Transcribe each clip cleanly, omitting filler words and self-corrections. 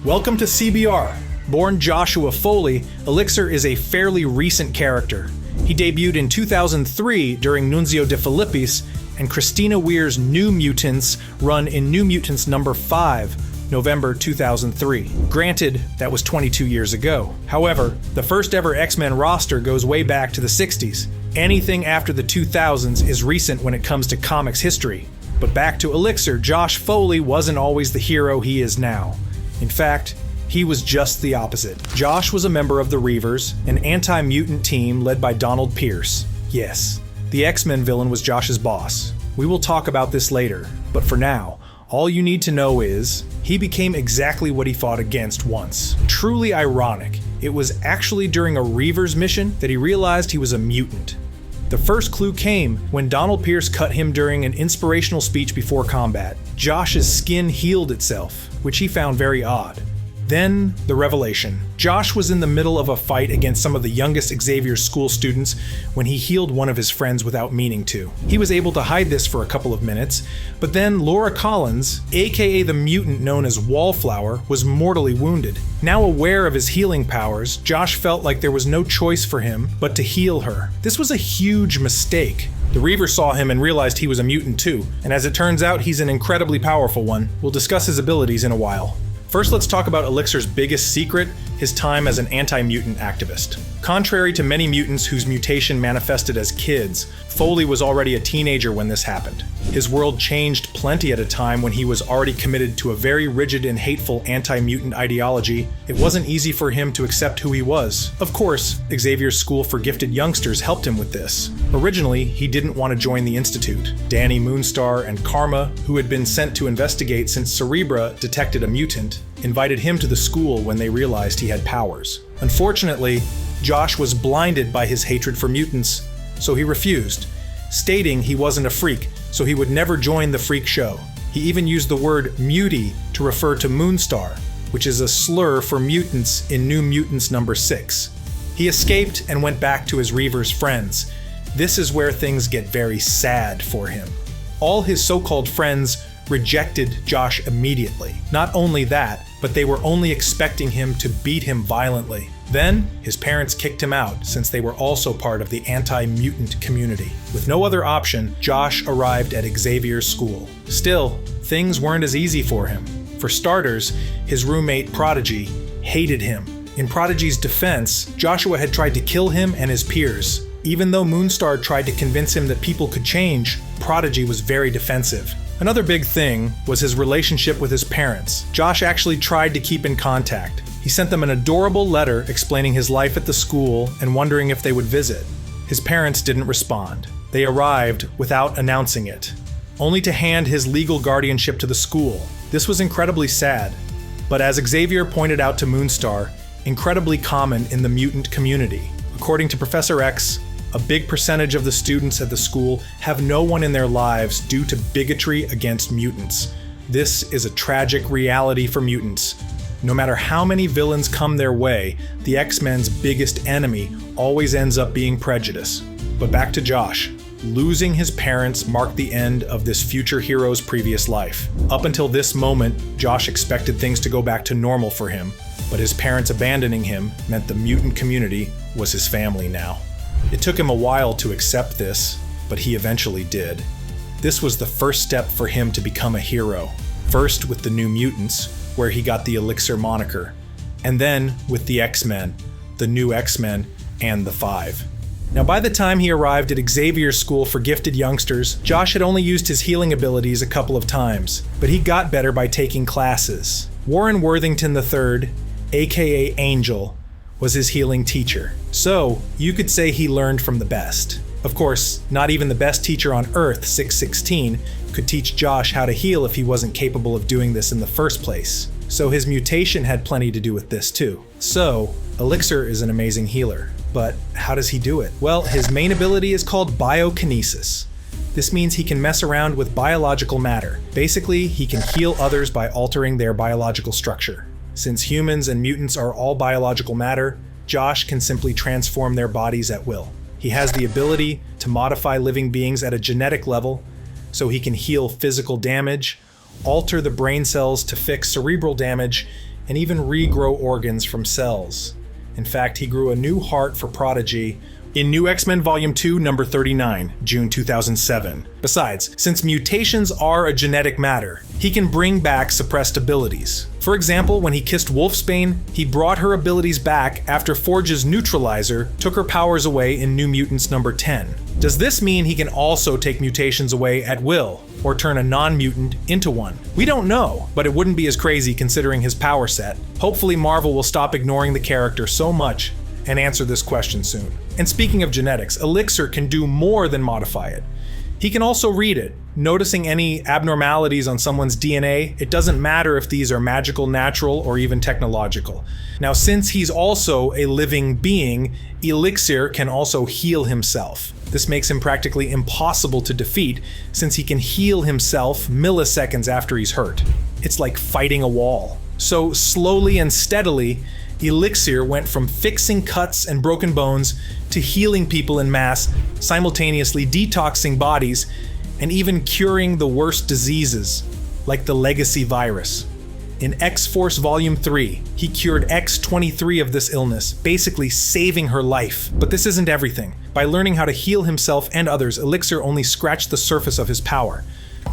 Welcome to CBR. Born Joshua Foley, Elixir is a fairly recent character. He debuted in 2003 during Nunzio de Filippis and Christina Weir's New Mutants run in New Mutants number 5, November 2003. Granted, that was 22 years ago. However, the first ever X-Men roster goes way back to the 60s. Anything after the 2000s is recent when it comes to comics history. But back to Elixir, Josh Foley wasn't always the hero he is now. In fact, he was just the opposite. Josh was a member of the Reavers, an anti-mutant team led by Donald Pierce. Yes, the X-Men villain was Josh's boss. We will talk about this later, but for now, all you need to know is, he became exactly what he fought against once. Truly ironic, it was actually during a Reavers mission that he realized he was a mutant. The first clue came when Donald Pierce cut him during an inspirational speech before combat. Josh's skin healed itself, which he found very odd. Then, the revelation. Josh was in the middle of a fight against some of the youngest Xavier's school students when he healed one of his friends without meaning to. He was able to hide this for a couple of minutes, but then Laura Collins, aka the mutant known as Wallflower, was mortally wounded. Now aware of his healing powers, Josh felt like there was no choice for him but to heal her. This was a huge mistake. The Reaver saw him and realized he was a mutant too, and as it turns out, he's an incredibly powerful one. We'll discuss his abilities in a while. First, let's talk about Elixir's biggest secret, his time as an anti-mutant activist. Contrary to many mutants whose mutation manifested as kids, Foley was already a teenager when this happened. His world changed plenty at a time when he was already committed to a very rigid and hateful anti-mutant ideology. It wasn't easy for him to accept who he was. Of course, Xavier's school for gifted youngsters helped him with this. Originally, he didn't want to join the Institute. Danny Moonstar and Karma, who had been sent to investigate since Cerebra detected a mutant, invited him to the school when they realized he had powers. Unfortunately, Josh was blinded by his hatred for mutants, so he refused, stating he wasn't a freak, so he would never join the freak show. He even used the word mutie to refer to Moonstar, which is a slur for mutants in New Mutants number 6. He escaped and went back to his Reavers friends. This is where things get very sad for him. All his so-called friends rejected Josh immediately. Not only that, but they were only expecting him to beat him violently. Then, his parents kicked him out since they were also part of the anti-mutant community. With no other option, Josh arrived at Xavier's school. Still, things weren't as easy for him. For starters, his roommate Prodigy hated him. In Prodigy's defense, Joshua had tried to kill him and his peers. Even though Moonstar tried to convince him that people could change, Prodigy was very defensive. Another big thing was his relationship with his parents. Josh actually tried to keep in contact. He sent them an adorable letter explaining his life at the school and wondering if they would visit. His parents didn't respond. They arrived without announcing it, only to hand his legal guardianship to the school. This was incredibly sad, but as Xavier pointed out to Moonstar, incredibly common in the mutant community. According to Professor X, a big percentage of the students at the school have no one in their lives due to bigotry against mutants. This is a tragic reality for mutants. No matter how many villains come their way, the X-Men's biggest enemy always ends up being prejudice. But back to Josh. Losing his parents marked the end of this future hero's previous life. Up until this moment, Josh expected things to go back to normal for him, but his parents abandoning him meant the mutant community was his family now. It took him a while to accept this, but he eventually did. This was the first step for him to become a hero. First with the New Mutants, where he got the Elixir moniker, and then with the X-Men, the New X-Men, and the Five. Now by the time he arrived at Xavier's school for gifted youngsters, Josh had only used his healing abilities a couple of times, but he got better by taking classes. Warren Worthington III, aka Angel, was his healing teacher. So, you could say he learned from the best. Of course, not even the best teacher on Earth, 616, could teach Josh how to heal if he wasn't capable of doing this in the first place. So his mutation had plenty to do with this too. So, Elixir is an amazing healer. But how does he do it? Well, his main ability is called Biokinesis. This means he can mess around with biological matter. Basically, he can heal others by altering their biological structure. Since humans and mutants are all biological matter, Josh can simply transform their bodies at will. He has the ability to modify living beings at a genetic level, so he can heal physical damage, alter the brain cells to fix cerebral damage, and even regrow organs from cells. In fact, he grew a new heart for Prodigy in New X-Men Volume 2, number 39, June 2007. Besides, since mutations are a genetic matter, he can bring back suppressed abilities. For example, when he kissed Wolfsbane, he brought her abilities back after Forge's neutralizer took her powers away in New Mutants number 10. Does this mean he can also take mutations away at will, or turn a non-mutant into one? We don't know, but it wouldn't be as crazy considering his power set. Hopefully Marvel will stop ignoring the character so much and answer this question soon. And speaking of genetics, Elixir can do more than modify it. He can also read it. Noticing any abnormalities on someone's DNA, it doesn't matter if these are magical, natural, or even technological. Now, since he's also a living being, Elixir can also heal himself. This makes him practically impossible to defeat, since he can heal himself milliseconds after he's hurt. It's like fighting a wall. So slowly and steadily, Elixir went from fixing cuts and broken bones to healing people in mass, simultaneously detoxing bodies, and even curing the worst diseases, like the legacy virus. In X-Force Volume 3, he cured X-23 of this illness, basically saving her life. But this isn't everything. By learning how to heal himself and others, Elixir only scratched the surface of his power.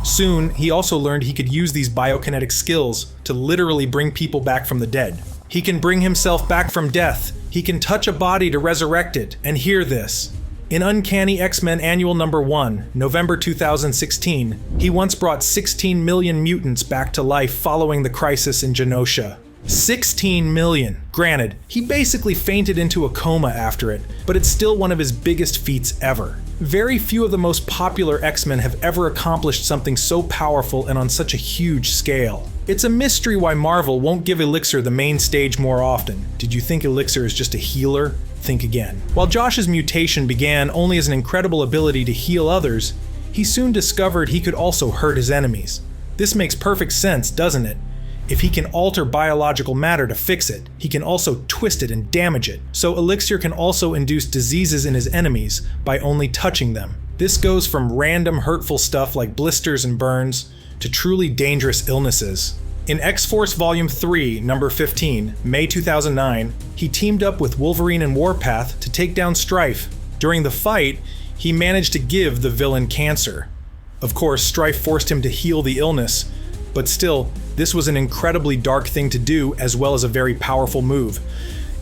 Soon, he also learned he could use these biokinetic skills to literally bring people back from the dead. He can bring himself back from death. He can touch a body to resurrect it. And hear this. In Uncanny X-Men Annual Number 1, November 2016, he once brought 16 million mutants back to life following the crisis in Genosha. 16 million. Granted, he basically fainted into a coma after it, but it's still one of his biggest feats ever. Very few of the most popular X-Men have ever accomplished something so powerful and on such a huge scale. It's a mystery why Marvel won't give Elixir the main stage more often. Did you think Elixir is just a healer? Think again. While Josh's mutation began only as an incredible ability to heal others, he soon discovered he could also hurt his enemies. This makes perfect sense, doesn't it? If he can alter biological matter to fix it, he can also twist it and damage it. So Elixir can also induce diseases in his enemies by only touching them. This goes from random hurtful stuff like blisters and burns to truly dangerous illnesses. In X-Force Volume 3, number 15, May 2009, he teamed up with Wolverine and Warpath to take down Strife. During the fight, he managed to give the villain cancer. Of course, Strife forced him to heal the illness, but still, this was an incredibly dark thing to do as well as a very powerful move.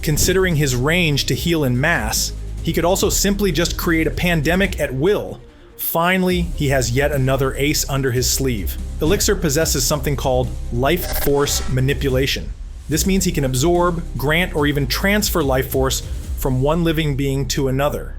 Considering his range to heal in mass, he could also simply just create a pandemic at will. Finally, he has yet another ace under his sleeve. Elixir possesses something called life force manipulation. This means he can absorb, grant, or even transfer life force from one living being to another.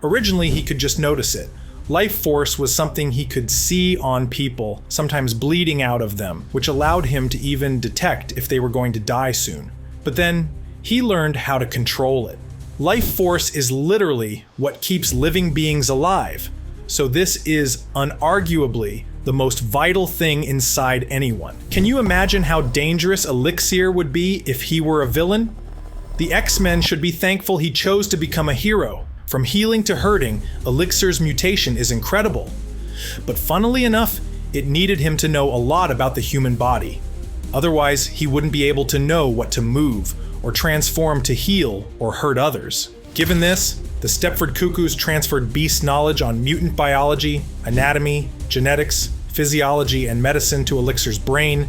Originally, he could just notice it. Life force was something he could see on people, sometimes bleeding out of them, which allowed him to even detect if they were going to die soon. But then, he learned how to control it. Life force is literally what keeps living beings alive. So this is unarguably the most vital thing inside anyone. Can you imagine how dangerous Elixir would be if he were a villain? The X-Men should be thankful he chose to become a hero. From healing to hurting, Elixir's mutation is incredible. But funnily enough, it needed him to know a lot about the human body. Otherwise, he wouldn't be able to know what to move, or transform to heal or hurt others. Given this, the Stepford Cuckoos transferred Beast's knowledge on mutant biology, anatomy, genetics, physiology, and medicine to Elixir's brain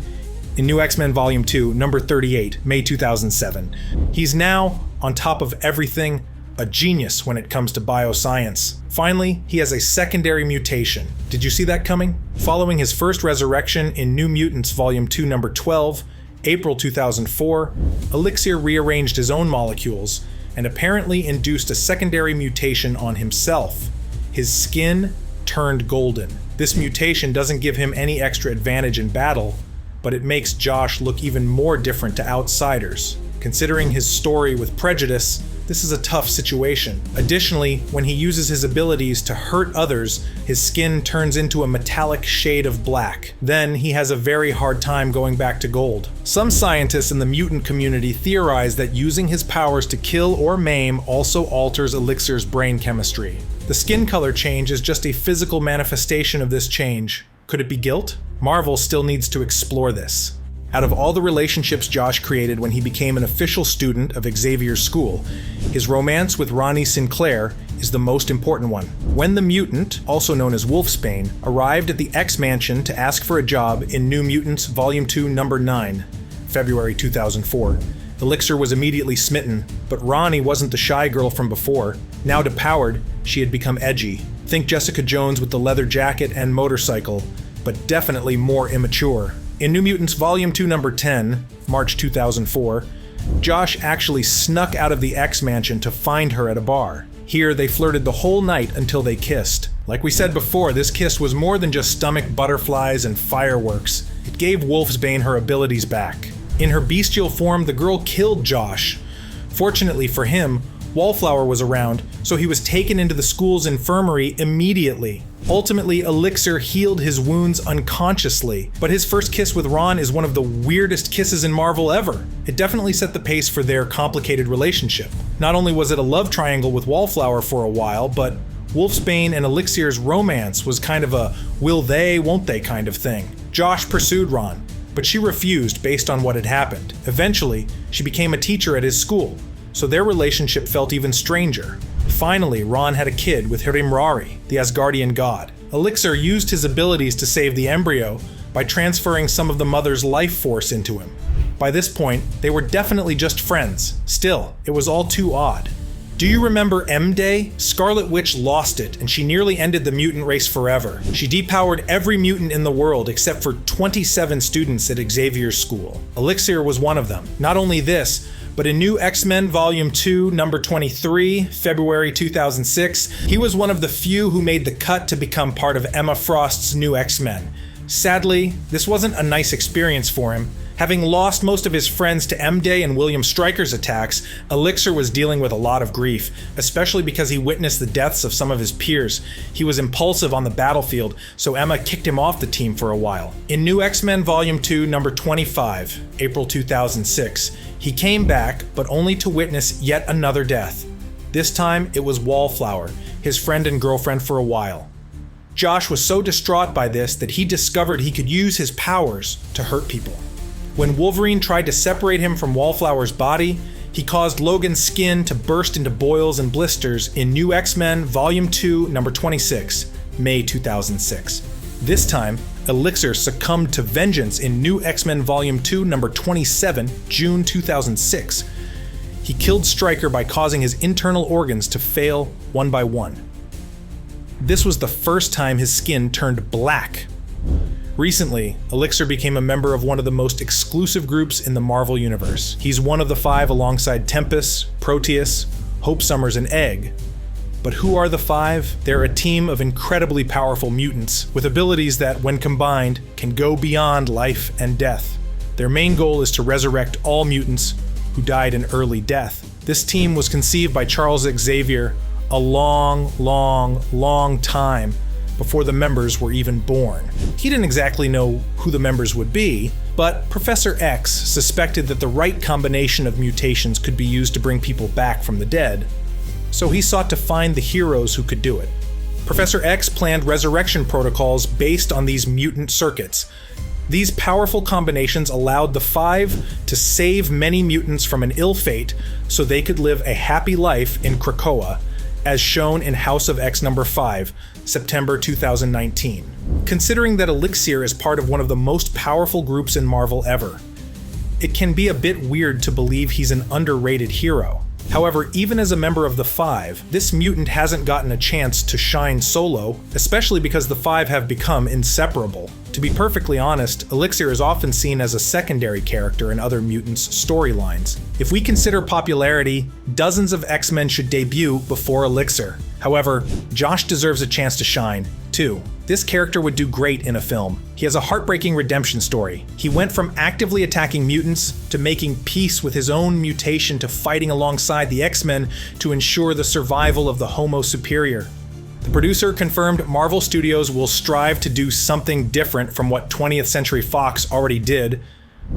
in New X-Men Volume 2, number 38, May 2007. He's now, on top of everything, a genius when it comes to bioscience. Finally, he has a secondary mutation. Did you see that coming? Following his first resurrection in New Mutants Volume 2, number 12, April 2004, Elixir rearranged his own molecules and apparently induced a secondary mutation on himself. His skin turned golden. This mutation doesn't give him any extra advantage in battle, but it makes Josh look even more different to outsiders. Considering his story with prejudice, this is a tough situation. Additionally, when he uses his abilities to hurt others, his skin turns into a metallic shade of black. Then he has a very hard time going back to gold. Some scientists in the mutant community theorize that using his powers to kill or maim also alters Elixir's brain chemistry. The skin color change is just a physical manifestation of this change. Could it be guilt? Marvel still needs to explore this. Out of all the relationships Josh created when he became an official student of Xavier's school, his romance with Ronnie Sinclair is the most important one. When the mutant, also known as Wolfsbane, arrived at the X-Mansion to ask for a job in New Mutants Volume 2, Number 9, February 2004, Elixir was immediately smitten, but Ronnie wasn't the shy girl from before. Now depowered, she had become edgy. Think Jessica Jones with the leather jacket and motorcycle, but definitely more immature. In New Mutants Volume 2, Number 10, March 2004, Josh actually snuck out of the X-Mansion to find her at a bar. Here, they flirted the whole night until they kissed. Like we said before, this kiss was more than just stomach butterflies and fireworks. It gave Wolfsbane her abilities back. In her bestial form, the girl killed Josh. Fortunately for him, Wallflower was around, so he was taken into the school's infirmary immediately. Ultimately, Elixir healed his wounds unconsciously, but his first kiss with Ron is one of the weirdest kisses in Marvel ever. It definitely set the pace for their complicated relationship. Not only was it a love triangle with Wallflower for a while, but Wolfsbane and Elixir's romance was kind of a will they, won't they kind of thing. Josh pursued Ron, but she refused based on what had happened. Eventually, she became a teacher at his school, so their relationship felt even stranger. Finally, Ron had a kid with Hirimrari, the Asgardian god. Elixir used his abilities to save the embryo by transferring some of the mother's life force into him. By this point, they were definitely just friends. Still, it was all too odd. Do you remember M-Day? Scarlet Witch lost it, and she nearly ended the mutant race forever. She depowered every mutant in the world except for 27 students at Xavier's school. Elixir was one of them. Not only this, but in New X-Men Volume 2, Number 23, February 2006, he was one of the few who made the cut to become part of Emma Frost's New X-Men. Sadly, this wasn't a nice experience for him. Having lost most of his friends to M-Day and William Stryker's attacks, Elixir was dealing with a lot of grief, especially because he witnessed the deaths of some of his peers. He was impulsive on the battlefield, so Emma kicked him off the team for a while. In New X-Men Volume 2, Number 25, April 2006, he came back, but only to witness yet another death. This time, it was Wallflower, his friend and girlfriend for a while. Josh was so distraught by this that he discovered he could use his powers to hurt people. When Wolverine tried to separate him from Wallflower's body, he caused Logan's skin to burst into boils and blisters in New X-Men Volume 2, Number 26, May 2006. This time, Elixir succumbed to vengeance in New X-Men Volume 2, Number 27, June 2006. He killed Stryker by causing his internal organs to fail one by one. This was the first time his skin turned black. Recently, Elixir became a member of one of the most exclusive groups in the Marvel Universe. He's one of the 5 alongside Tempest, Proteus, Hope Summers, and Egg. But who are the 5? They're a team of incredibly powerful mutants, with abilities that, when combined, can go beyond life and death. Their main goal is to resurrect all mutants who died an early death. This team was conceived by Charles Xavier a long time before the members were even born. He didn't exactly know who the members would be, but Professor X suspected that the right combination of mutations could be used to bring people back from the dead, so he sought to find the heroes who could do it. Professor X planned resurrection protocols based on these mutant circuits. These powerful combinations allowed the 5 to save many mutants from an ill fate so they could live a happy life in Krakoa, as shown in House of X number 5, September 2019. Considering that Elixir is part of one of the most powerful groups in Marvel ever, it can be a bit weird to believe he's an underrated hero. However, even as a member of the 5, this mutant hasn't gotten a chance to shine solo, especially because the 5 have become inseparable. To be perfectly honest, Elixir is often seen as a secondary character in other mutants' storylines. If we consider popularity, dozens of X-Men should debut before Elixir. However, Josh deserves a chance to shine, too. This character would do great in a film. He has a heartbreaking redemption story. He went from actively attacking mutants to making peace with his own mutation to fighting alongside the X-Men to ensure the survival of the Homo Superior. The producer confirmed Marvel Studios will strive to do something different from what 20th Century Fox already did,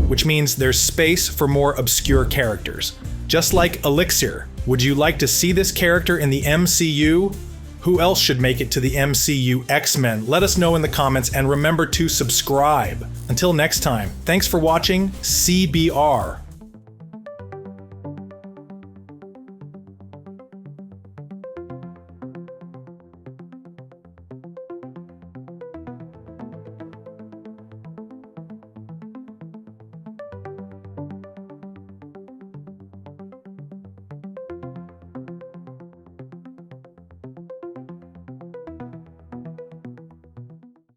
which means there's space for more obscure characters. Just like Elixir, would you like to see this character in the MCU? Who else should make it to the MCU X-Men? Let us know in the comments, and remember to subscribe. Until next time, thanks for watching CBR.